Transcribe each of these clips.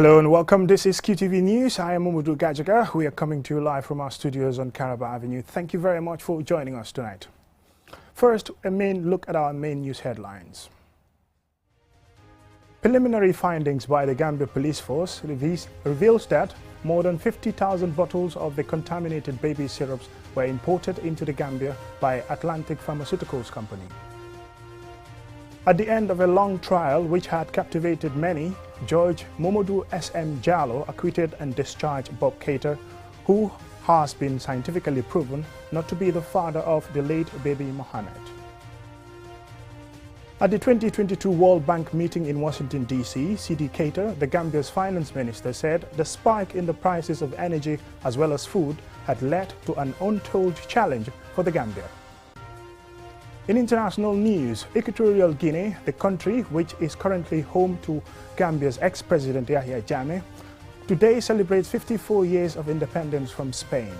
Hello and welcome. This is QTV News. I am Mamadou Gajaga. We are coming to you live from our studios on Caraba Avenue. Thank you very much for joining us tonight. First, a main look at our main news headlines. Preliminary findings by the Gambia Police Force reveals that more than 50,000 bottles of the contaminated baby syrups were imported into the Gambia by Atlantic Pharmaceuticals Company. At the end of a long trial which had captivated many, Judge Momodu S.M. Jallo acquitted and discharged Bob Cater, who has been scientifically proven not to be the father of the late baby Mohammed. At the 2022 World Bank meeting in Washington, D.C., C.D. Cater, the Gambia's finance minister, said the spike in the prices of energy as well as food had led to an untold challenge for the Gambia. In international news, Equatorial Guinea, the country which is currently home to Gambia's ex-president Yahya Jammeh, today celebrates 54 years of independence from Spain.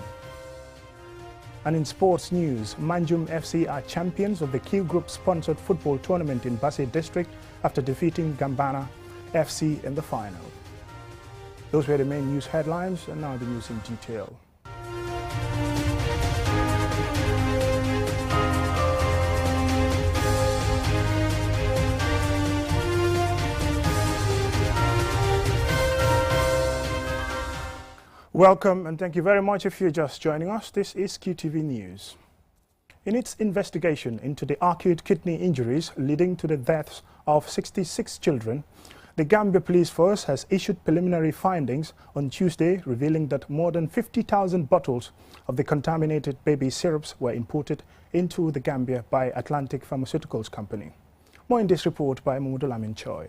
And in sports news, Manjum FC are champions of the Q Group sponsored football tournament in Basse District after defeating Gambana FC in the final. Those were the main news headlines, and now the news in detail. Welcome and thank you very much if you're just joining us. This is QTV News. In its investigation into the acute kidney injuries leading to the deaths of 66 children, the Gambia Police Force has issued preliminary findings on Tuesday revealing that more than 50,000 bottles of the contaminated baby syrups were imported into the Gambia by Atlantic Pharmaceuticals Company. More in this report by Mamadou Lamin Choi.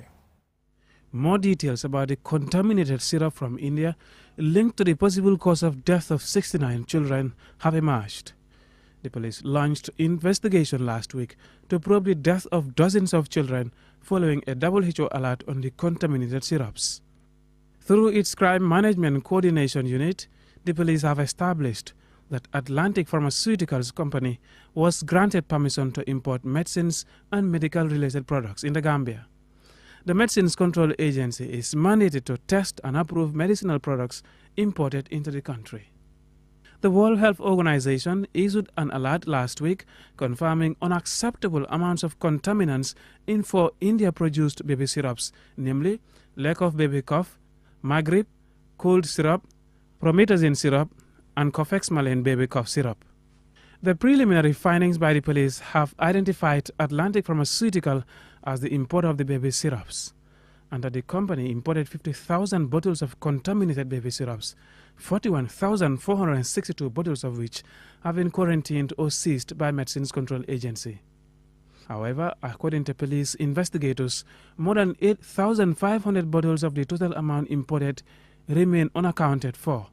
More details about the contaminated syrup from India linked to the possible cause of death of 69 children have emerged. The police launched investigation last week to probe the death of dozens of children following a WHO alert on the contaminated syrups. Through its Crime Management Coordination Unit, the police have established that Atlantic Pharmaceuticals Company was granted permission to import medicines and medical-related products in the Gambia. The Medicines Control Agency is mandated to test and approve medicinal products imported into the country. The World Health Organization issued an alert last week confirming unacceptable amounts of contaminants in 4 India-produced baby syrups, namely Lake of Baby Cough, Maghrib, Cold Syrup, Promethazine Syrup, and Cofexmalin Baby Cough Syrup. The preliminary findings by the police have identified Atlantic Pharmaceutical as the importer of the baby syrups, and that the company imported 50,000 bottles of contaminated baby syrups, 41,462 bottles of which have been quarantined or seized by Medicines Control Agency. However, according to police investigators, more than 8,500 bottles of the total amount imported remain unaccounted for,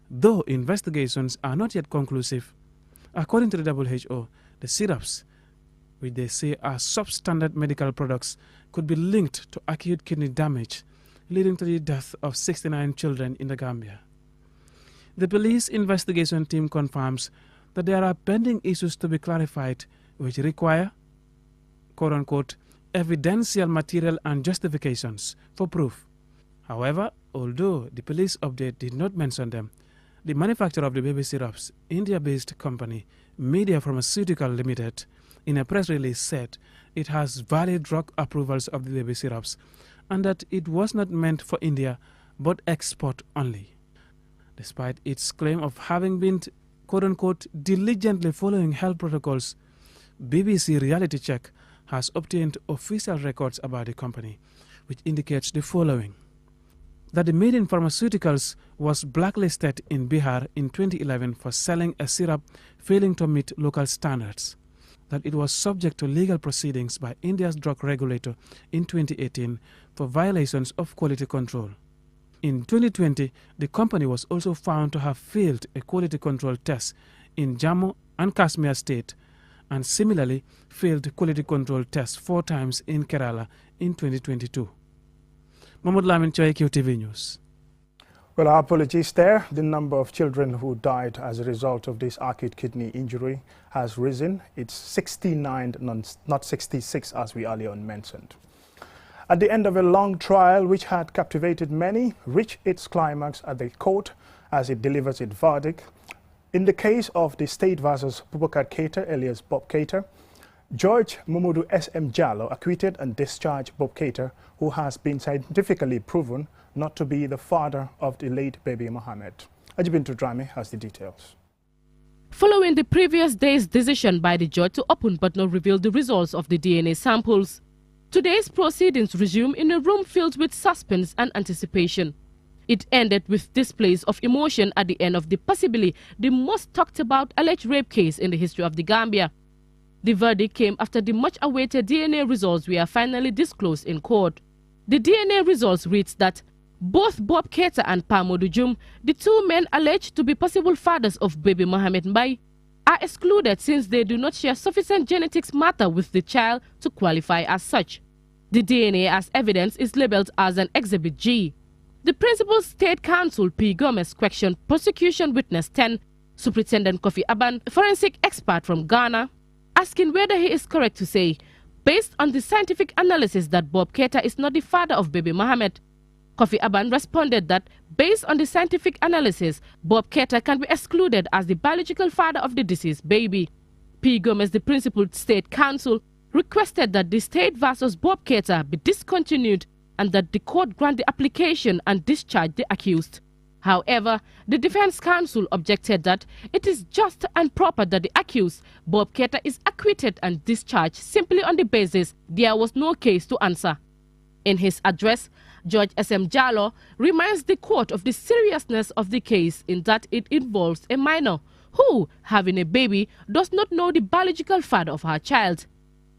though investigations are not yet conclusive. According to the WHO, the syrups, which they say are substandard medical products, could be linked to acute kidney damage, leading to the death of 69 children in the Gambia. The police investigation team confirms that there are pending issues to be clarified which require, quote-unquote, evidential material and justifications for proof. However, although the police update did not mention them, the manufacturer of the baby syrups, India-based company Media Pharmaceutical Limited, in a press release said it has valid drug approvals of the baby syrups and that it was not meant for India but export only. Despite its claim of having been, quote-unquote, diligently following health protocols, BBC Reality Check has obtained official records about the company, which indicates the following: that the Made in Pharmaceuticals was blacklisted in Bihar in 2011 for selling a syrup failing to meet local standards, that it was subject to legal proceedings by India's drug regulator in 2018 for violations of quality control. In 2020, the company was also found to have failed a quality control test in Jammu and Kashmir state and similarly failed quality control tests 4 times in Kerala in 2022. Mahmoud Lamin Choi, QTV News. Well, our apologies there. The number of children who died as a result of this acute kidney injury has risen. It's 69, not 66, as we earlier on mentioned. At the end of a long trial which had captivated many, reached its climax at the court as it delivers its verdict. In the case of the state versus Boubacar Keita, alias Bob Keita, Judge Mamadou S.M. Jallow acquitted and discharged Bob Keita, who has been scientifically proven not to be the father of the late baby Mohamed. Ajibintu Drame has the details. Following the previous day's decision by the judge to open but not reveal the results of the DNA samples, today's proceedings resume in a room filled with suspense and anticipation. It ended with displays of emotion at the end of the possibly the most talked about alleged rape case in the history of the Gambia. The verdict came after the much-awaited DNA results were finally disclosed in court. The DNA results reads that both Bob Keita and Pa Modou Dioum, the two men alleged to be possible fathers of baby Mohamed Mbaye, are excluded since they do not share sufficient genetics matter with the child to qualify as such. The DNA as evidence is labeled as an Exhibit G. The Principal State Counsel P. Gomez questioned Prosecution Witness 10, Superintendent Kofi Aban, a forensic expert from Ghana, asking whether he is correct to say, based on the scientific analysis, that Bob Keita is not the father of baby Mohamed. Kofi Aban responded that, based on the scientific analysis, Bob Keita can be excluded as the biological father of the deceased baby. P. Gomez, the Principal State Counsel, requested that the state versus Bob Keita be discontinued and that the court grant the application and discharge the accused. However, the defense counsel objected that it is just and proper that the accused, Bob Keita, is acquitted and discharged simply on the basis there was no case to answer. In his address, Judge S.M. Jallow reminds the court of the seriousness of the case in that it involves a minor who, having a baby, does not know the biological father of her child.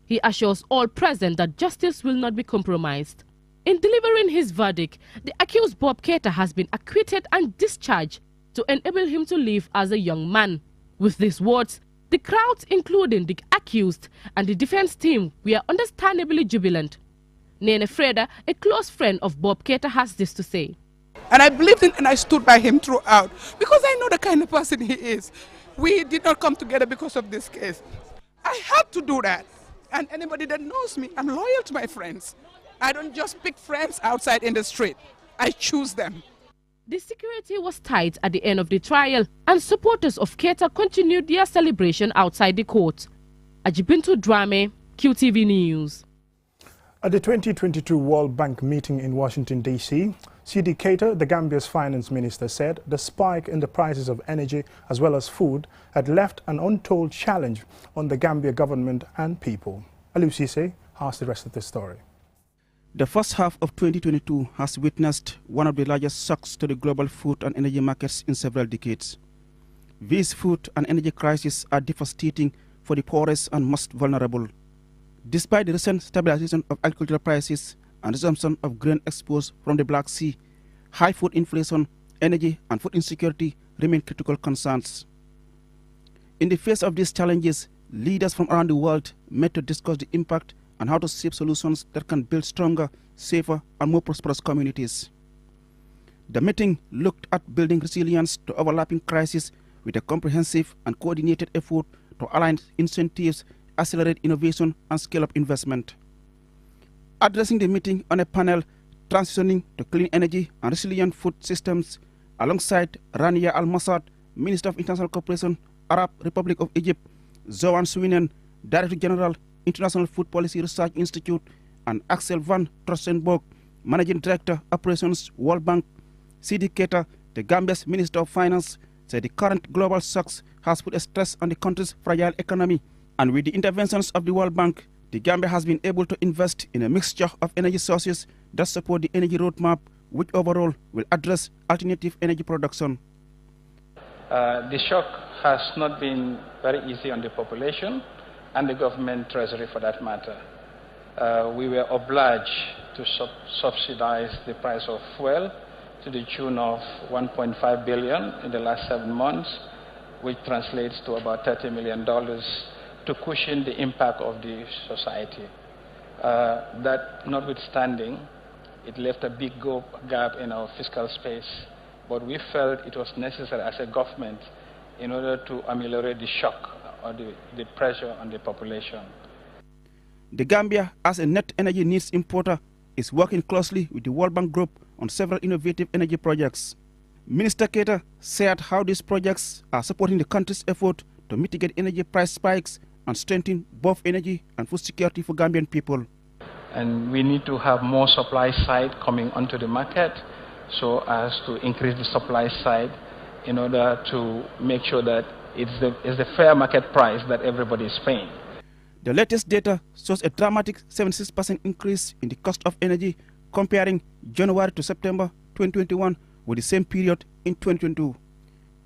He assures all present that justice will not be compromised. In delivering his verdict, the accused Bob Keita has been acquitted and discharged to enable him to live as a young man. With these words, the crowds, including the accused and the defense team, were understandably jubilant. Nene Freda, a close friend of Bob Keita, has this to say. And I believed in and I stood by him throughout because I know the kind of person he is. We did not come together because of this case. I had to do that. And anybody that knows me, I'm loyal to my friends. I don't just pick friends outside in the street. I choose them. The security was tight at the end of the trial, and supporters of Keita continued their celebration outside the court. Ajibintu Drame, QTV News. At the 2022 World Bank meeting in Washington, D.C., C.D. Keita, the Gambia's finance minister, said the spike in the prices of energy as well as food had left an untold challenge on the Gambia government and people. Aliou Cisse has the rest of the story. The first half of 2022 has witnessed one of the largest shocks to the global food and energy markets in several decades. These food and energy crises are devastating for the poorest and most vulnerable. Despite the recent stabilization of agricultural prices and resumption of grain exports from the Black Sea, high food inflation, energy and food insecurity remain critical concerns. In the face of these challenges, leaders from around the world met to discuss the impact and how to shape solutions that can build stronger, safer and more prosperous communities. The meeting looked at building resilience to overlapping crises with a comprehensive and coordinated effort to align incentives, accelerate innovation and scale up investment. Addressing the meeting on a panel transitioning to clean energy and resilient food systems, alongside Rania Al-Massad, Minister of International Cooperation, Arab Republic of Egypt, Zoan Swinen, Director General, International Food Policy Research Institute, and Axel van Trossenborg, Managing Director, Operations, World Bank. C.D. Keita, the Gambia's Minister of Finance, said the current global shocks has put a stress on the country's fragile economy, and with the interventions of the World Bank, the Gambia has been able to invest in a mixture of energy sources that support the energy roadmap, which overall will address alternative energy production. The shock has not been very easy on the population and the government treasury for that matter. We were obliged to subsidize the price of fuel to the tune of 1.5 billion in the last 7 months, which translates to about $30 million to cushion the impact of the society. That notwithstanding, it left a big gap in our fiscal space, but we felt it was necessary as a government in order to ameliorate the shock or the pressure on the population. The Gambia, as a net energy needs importer, is working closely with the World Bank Group on several innovative energy projects. Minister Keita said how these projects are supporting the country's effort to mitigate energy price spikes and strengthen both energy and food security for Gambian people. And we need to have more supply side coming onto the market so as to increase the supply side in order to make sure that it's the fair market price that everybody is paying. The latest data shows a dramatic 76% increase in the cost of energy comparing January to September 2021 with the same period in 2022.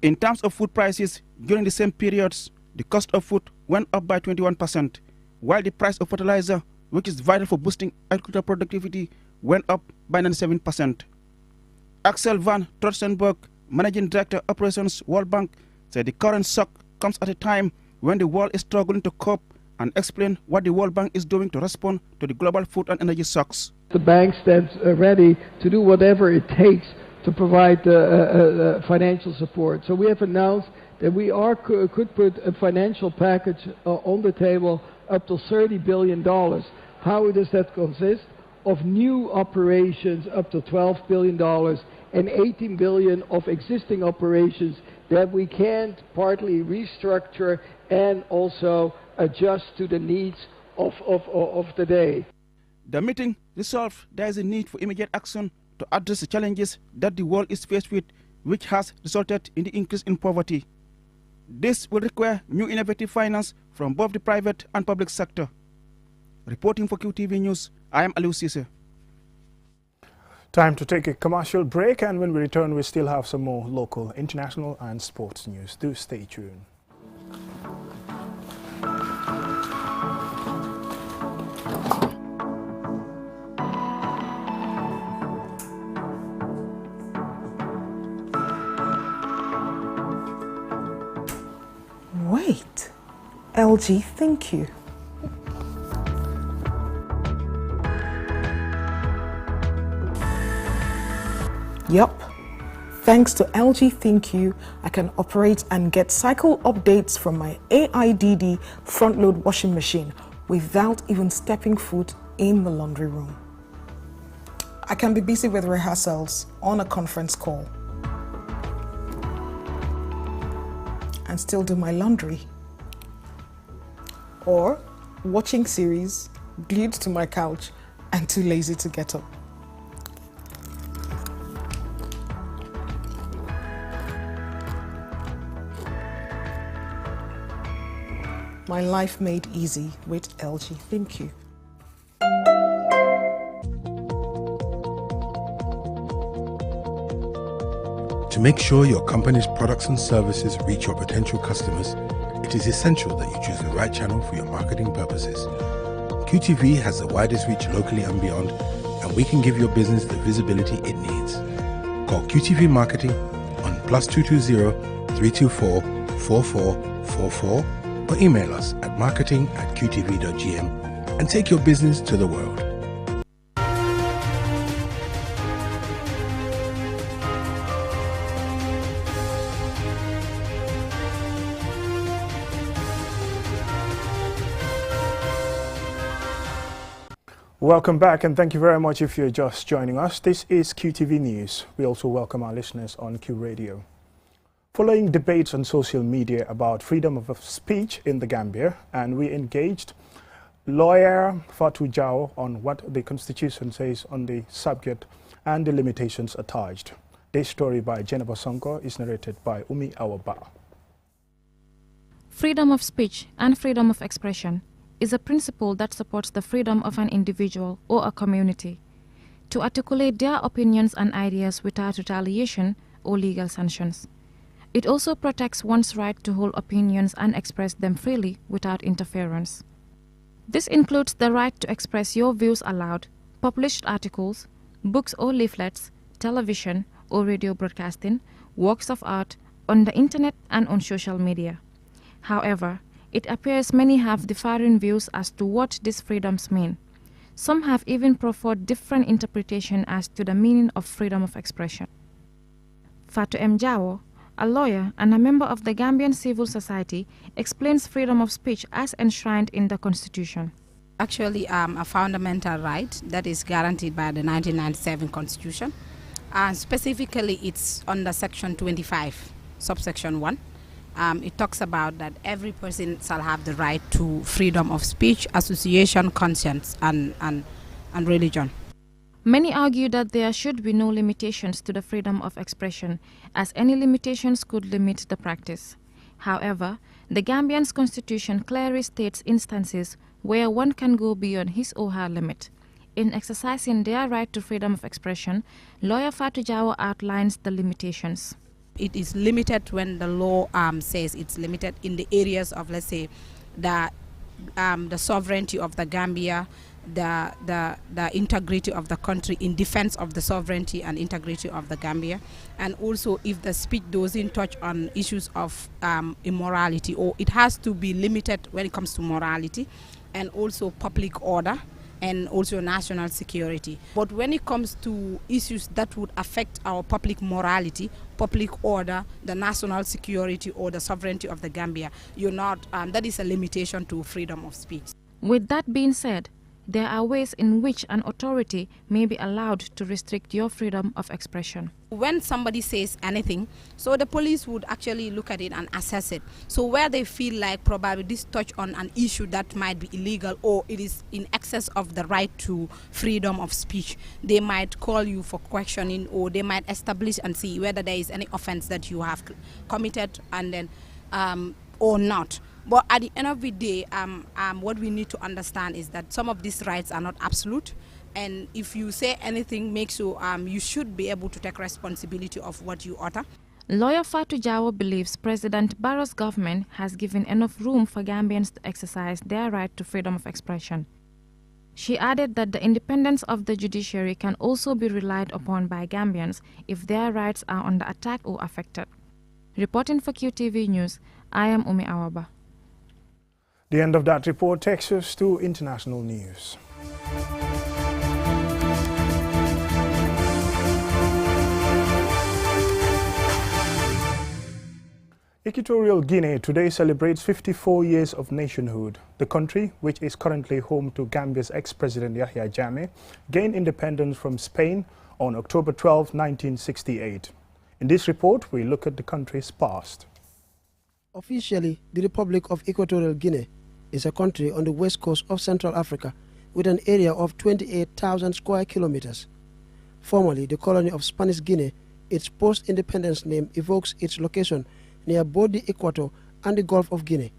In terms of food prices, during the same periods, the cost of food went up by 21%, while the price of fertilizer, which is vital for boosting agricultural productivity, went up by 97%. Axel van Trotsenburg, Managing Director Operations World Bank, said the current shock comes at a time when the world is struggling to cope, and explain what the World Bank is doing to respond to the global food and energy shocks. The bank stands ready to do whatever it takes to provide financial support. So we have announced that we could put a financial package on the table up to $30 billion. How does that consist? Of new operations up to $12 billion and $18 billion of existing operations that we can partly restructure and also adjust to the needs of the day. The meeting resolved there is a need for immediate action to address the challenges that the world is faced with, which has resulted in the increase in poverty. This will require new innovative finance from both the private and public sector. Reporting for QTV News, I am Aliou Cisse. Time to take a commercial break, and when we return, we still have some more local, international and sports news. Do stay tuned. Wait, LG, thank you. Yup, thanks to LG ThinQ, I can operate and get cycle updates from my AIDD front-load washing machine without even stepping foot in the laundry room. I can be busy with rehearsals on a conference call and still do my laundry, or watching series glued to my couch and too lazy to get up. My life made easy with LG ThinQ. To make sure your company's products and services reach your potential customers, it is essential that you choose the right channel for your marketing purposes. QTV has the widest reach locally and beyond, and we can give your business the visibility it needs. Call QTV Marketing on +220 324 4444 or email us at marketing@qtv.gm and take your business to the world. Welcome back, and thank you very much if you're just joining us. This is QTV News. We also welcome our listeners on Q Radio. Following debates on social media about freedom of speech in the Gambia, and we engaged lawyer Fatou Jao on what the Constitution says on the subject and the limitations attached. This story by Jennifer Sonko is narrated by Umi Awaba. Freedom of speech and freedom of expression is a principle that supports the freedom of an individual or a community to articulate their opinions and ideas without retaliation or legal sanctions. It also protects one's right to hold opinions and express them freely without interference. This includes the right to express your views aloud, published articles, books or leaflets, television or radio broadcasting, works of art, on the internet and on social media. However, it appears many have differing views as to what these freedoms mean. Some have even proffered different interpretation as to the meaning of freedom of expression. Fatou M. Jao, a lawyer and a member of the Gambian Civil Society, explains freedom of speech as enshrined in the Constitution. actually a fundamental right that is guaranteed by the 1997 Constitution. Specifically, it's under Section 25, subsection 1. It talks about that every person shall have the right to freedom of speech, association, conscience, and religion. Many argue that there should be no limitations to the freedom of expression, as any limitations could limit the practice. However, the Gambian's constitution clearly states instances where one can go beyond his or her limit. In exercising their right to freedom of expression, lawyer Fatou Jawo outlines the limitations. It is limited when the law says it's limited in the areas of, let's say, the sovereignty of the Gambia, the integrity of the country, in defense of the sovereignty and integrity of the Gambia, and also if the speech doesn't touch on issues of immorality, or it has to be limited when it comes to morality, and also public order, and also national security. But when it comes to issues that would affect our public morality, public order, the national security, or the sovereignty of the Gambia, you're not, that is a limitation to freedom of speech. With that being said, there are ways in which an authority may be allowed to restrict your freedom of expression. When somebody says anything, so the police would actually look at it and assess it. So where they feel like probably this touch on an issue that might be illegal, or it is in excess of the right to freedom of speech, they might call you for questioning, or they might establish and see whether there is any offense that you have committed, and then or not. But at the end of the day, what we need to understand is that some of these rights are not absolute, and if you say anything makes you, you should be able to take responsibility of what you utter. Lawyer Fatou Jawo believes President Barrow's government has given enough room for Gambians to exercise their right to freedom of expression. She added that the independence of the judiciary can also be relied upon by Gambians if their rights are under attack or affected. Reporting for QTV News, I am Umi Awaba. The end of that report takes us to international news. Equatorial Guinea today celebrates 54 years of nationhood. The country, which is currently home to Gambia's ex-president Yahya Jammeh, gained independence from Spain on October 12, 1968. In this report, we look at the country's past. Officially, the Republic of Equatorial Guinea is a country on the west coast of Central Africa with an area of 28,000 square kilometers. Formerly the colony of Spanish Guinea, its post-independence name evokes its location near both the equator and the Gulf of Guinea.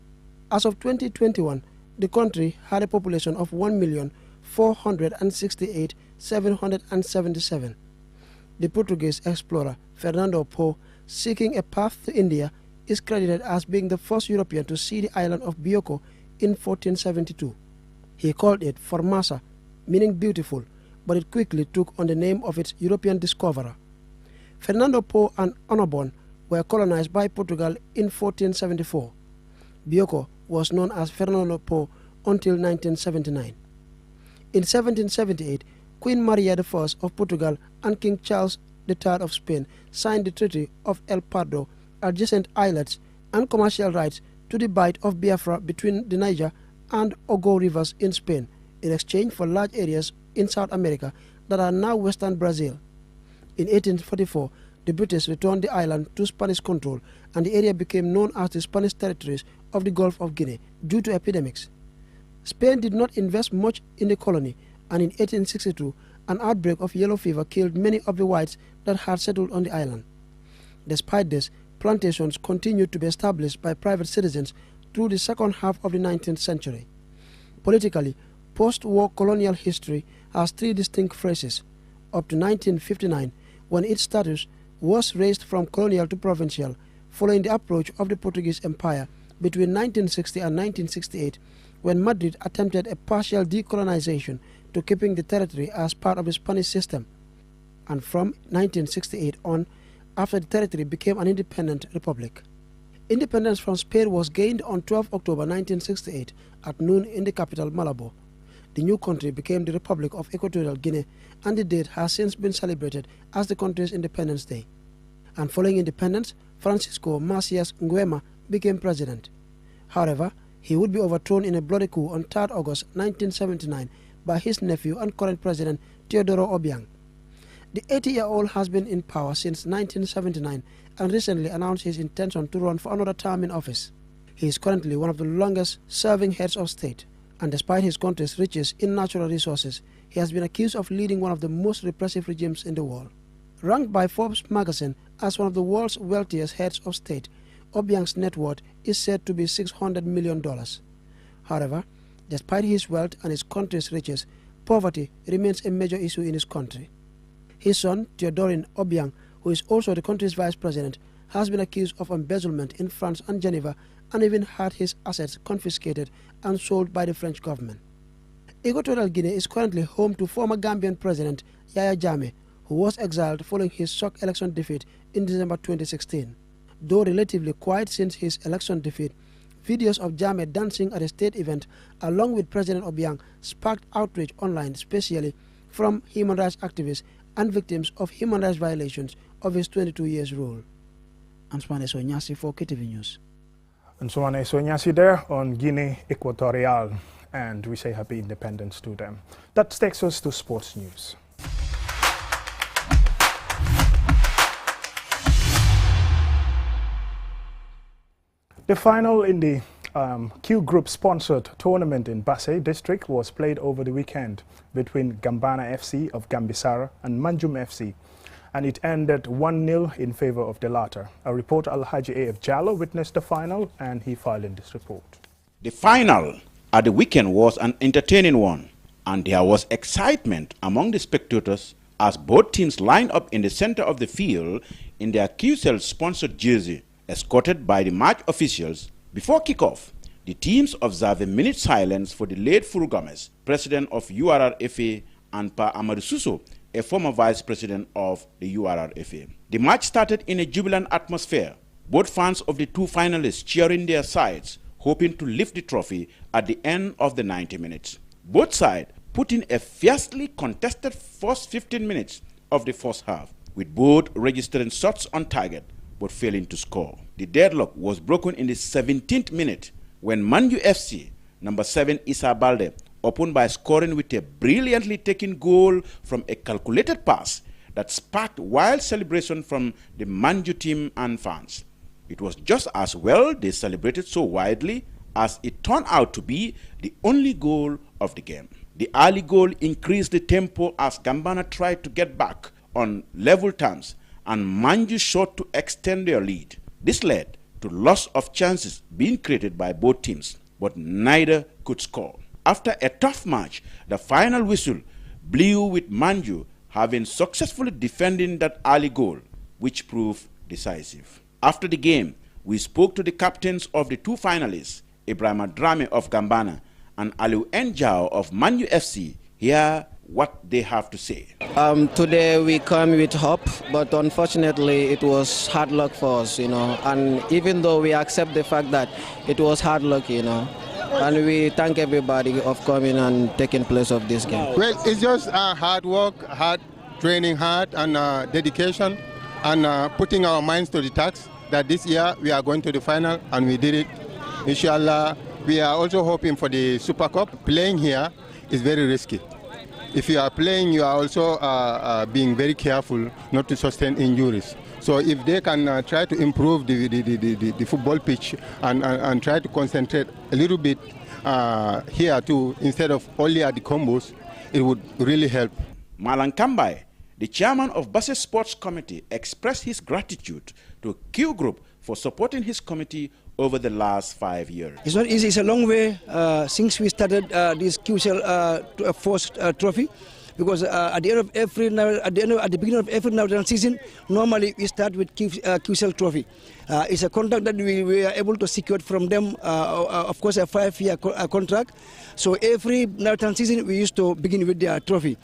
As of 2021, the country had a population of 1,468,777. The Portuguese explorer Fernando Po, seeking a path to India, is credited as being the first European to see the island of Bioko in 1472. He called it Formasa, meaning beautiful, but it quickly took on the name of its European discoverer. Fernando Po and Onabon were colonized by Portugal in 1474. Bioko was known as Fernando Po until 1979. In 1778, Queen Maria I of Portugal and King Charles III of Spain signed the Treaty of El Pardo, adjacent islets and commercial rights to the Bight of Biafra between the Niger and Ogo rivers in Spain, in exchange for large areas in South America that are now western Brazil. In 1844, the British returned the island to Spanish control, and the area became known as the Spanish territories of the Gulf of Guinea due to epidemics. Spain did not invest much in the colony, and in 1862, an outbreak of yellow fever killed many of the whites that had settled on the island. Despite this, plantations continued to be established by private citizens through the second half of the 19th century. Politically, post-war colonial history has three distinct phases. Up to 1959, when its status was raised from colonial to provincial, following the approach of the Portuguese Empire between 1960 and 1968, when Madrid attempted a partial decolonization to keeping the territory as part of the Spanish system, and from 1968 on, after the territory became an independent republic. Independence from Spain was gained on 12 October 1968 at noon in the capital Malabo. The new country became the Republic of Equatorial Guinea, and the date has since been celebrated as the country's Independence Day. And following independence, Francisco Macias Nguema became president. However, he would be overthrown in a bloody coup on 3rd August 1979 by his nephew and current president Teodoro Obiang. The 80-year-old has been in power since 1979 and recently announced his intention to run for another term in office. He is currently one of the longest-serving heads of state, and despite his country's riches in natural resources, he has been accused of leading one of the most repressive regimes in the world. Ranked by Forbes magazine as one of the world's wealthiest heads of state, Obiang's net worth is said to be $600 million. However, despite his wealth and his country's riches, poverty remains a major issue in his country. His son, Theodorin Obiang, who is also the country's vice president, has been accused of embezzlement in France and Geneva and even had his assets confiscated and sold by the French government. Equatorial Guinea is currently home to former Gambian President Yaya Jammeh, who was exiled following his shock election defeat in December 2016. Though relatively quiet since his election defeat, videos of Jammeh dancing at a state event along with President Obiang sparked outrage online, especially from human rights activists and victims of human rights violations of his 22 years rule. Answane Sonyasi for KTV News. Answane Sonyasi there on Guinea Equatorial, and we say happy independence to them. That takes us to sports news. The final in the Q Group sponsored tournament in Basse district was played over the weekend between Gambana FC of Gambisara and Manjum FC, and it ended 1-0 in favor of the latter. Our reporter Alhaji A.F. Jallo witnessed the final, and he filed in this report. The final at the weekend was an entertaining one, and there was excitement among the spectators as both teams lined up in the center of the field in their QCell sponsored jersey, escorted by the match officials. Before kickoff, the teams observed a minute silence for the late Furu Gomez, president of URRFA, and Pa Amadou Suso, a former vice president of the URRFA. The match started in a jubilant atmosphere, both fans of the two finalists cheering their sides, hoping to lift the trophy at the end of the 90 minutes. Both sides put in a fiercely contested first 15 minutes of the first half, with both registering shots on target but failing to score. The deadlock was broken in the 17th minute when Manju FC, number 7 Issa Balde, opened by scoring with a brilliantly taken goal from a calculated pass that sparked wild celebration from the Manju team and fans. It was just as well they celebrated so widely, as it turned out to be the only goal of the game. The early goal increased the tempo as Gambana tried to get back on level terms, and Manju sought to extend their lead. This led to loss of chances being created by both teams, but neither could score. After a tough match, the final whistle blew with Manju having successfully defended that early goal, which proved decisive. After the game, we spoke to the captains of the two finalists, Ibrahima Drame of Gambana and Aliou Njao of Manju FC. Here what they have to say. Today we come with hope, but unfortunately it was hard luck for us, and even though we accept the fact that it was hard luck, and we thank everybody of coming and taking place of this game. Well, it's just hard work, hard training, hard and dedication, and putting our minds to the task that this year we are going to the final, and we did it. Inshallah, we are also hoping for the Super Cup. Playing here is very risky. If you are playing, you are also being very careful not to sustain injuries. So if they can try to improve the football pitch and try to concentrate a little bit here too, instead of only at the combos, it would really help. Malang Kambai, the chairman of Basse Sports Committee, expressed his gratitude to Q Group for supporting his committee over the last 5 years. It's not easy. It's a long way since we started this QCL first trophy, because at the beginning of every national season, normally we start with QCL trophy. It's a contract that we are able to secure from them. Of course, a 5-year contract. So every national season we used to begin with their trophy.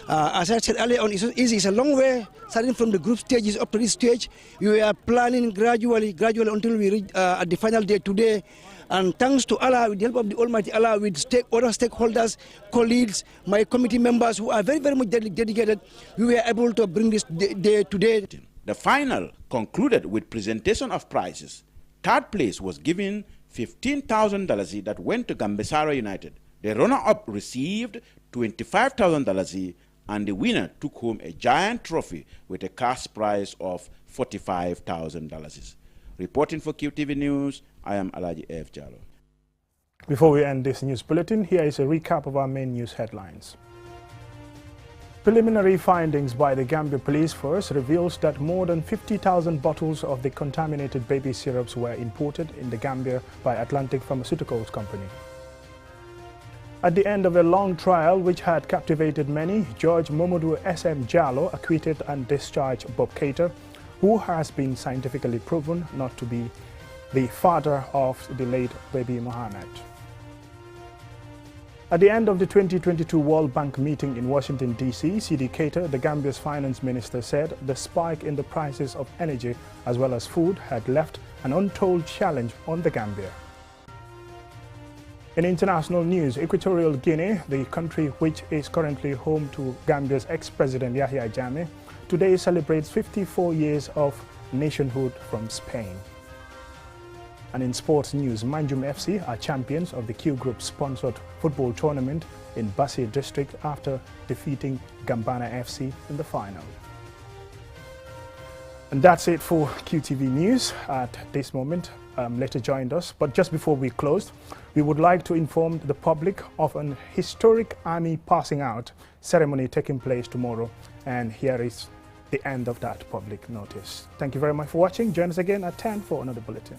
As I said earlier on, it's not easy. It's a long way, starting from the group stages up to this stage. We are planning gradually until we reach at the final day today. And thanks to Allah, with the help of the Almighty Allah, with other stakeholders, colleagues, my committee members who are very, very much dedicated, we were able to bring this day today. The final concluded with presentation of prizes. Third place was given $15,000 that went to Gambesara United. The runner-up received $25,000 and the winner took home a giant trophy with a cash prize of $45,000. Reporting for QTV News, I am Alaji F. Jallo. Before we end this news bulletin, here is a recap of our main news headlines. Preliminary findings by the Gambia Police Force reveals that more than 50,000 bottles of the contaminated baby syrups were imported in the Gambia by Atlantic Pharmaceuticals Company. At the end of a long trial which had captivated many, Judge Momodu S.M. Jallo acquitted and discharged Bob Keita, who has been scientifically proven not to be the father of the late baby Mohammed. At the end of the 2022 World Bank meeting in Washington, D.C., C.D. Keita, the Gambia's finance minister, said the spike in the prices of energy as well as food had left an untold challenge on the Gambia. In international news, Equatorial Guinea, the country which is currently home to Gambia's ex-president Yahya Jammeh, today celebrates 54 years of nationhood from Spain. And in sports news, Manjum FC are champions of the Q Group-sponsored football tournament in Basir district after defeating Gambana FC in the final. And that's it for QTV News at this moment. Later joined us. But just before we close, we would like to inform the public of an historic army passing out ceremony taking place tomorrow. And here is the end of that public notice. Thank you very much for watching. Join us again at 10 for another bulletin.